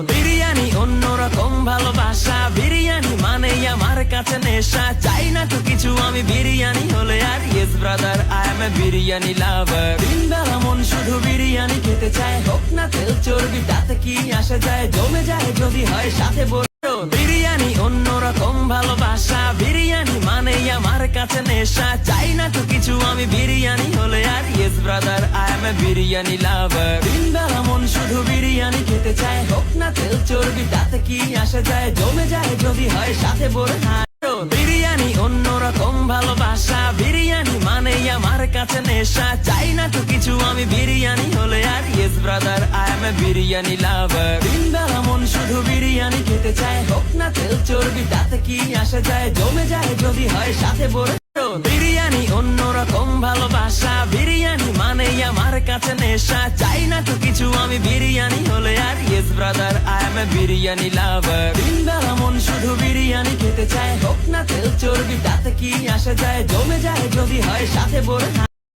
বিরিয়ানি অন্যরকম ভালোবাসা, বিরিয়ানি মানেই আমার কাছে নেশা। চাই না তো কিছু আমি বিরিয়ানি হলে আর, yes brother I M A biryani লাভার। দিন বেলা মন শুধু বিরিয়ানি খেতে চায়, হোক না তেল চর্বি তাতে কি আসে যায়, জমে যায় যদি হয় সাথে বড়। বিরিয়ানি অন্যরকম ভালোবাসা, বিরিয়ানি মানেই আমার কাছে নেশা। চাই না তো কিছু আমি বিরিয়ানি হলে আর, yes brother I M A biryani লাভার। দিন বেলা মন শুধু বিরিয়ানি খেতে চায়, হোক না তেল চর্বি তাতে কি আসে যায়, জমে যায় যদি হয় সাথে বড়। বিরিয়ানি অন্যরকম ভালোবাসা, বিরিয়ানি মানেই আমার কাছে নেশা। চাই না তো কিছু আমি বিরিয়ানি হলে আর, yes brother I M A biryani লাভার। দিন বেলা মন শুধু বিরিয়ানি খেতে চায়, হোক না তেল চর্বি তাতে কি আসে যায়, জমে যায় যদি হয় সাথে বড়। বিরিয়ানি অন্যরকম ভালোবাসা, বিরিয়ানি মানেই আমার কাছে নেশা। চাই না তো কিছু আমি বিরিয়ানি হলে আর, yes brother I M A biryani লাভার। দিন বেলা মন শুধু বিরিয়ানি খেতে চায়, হোক না তেল চর্বি তাতে কি আসে যায়, জমে যায় যদি হয় সাথে বড়।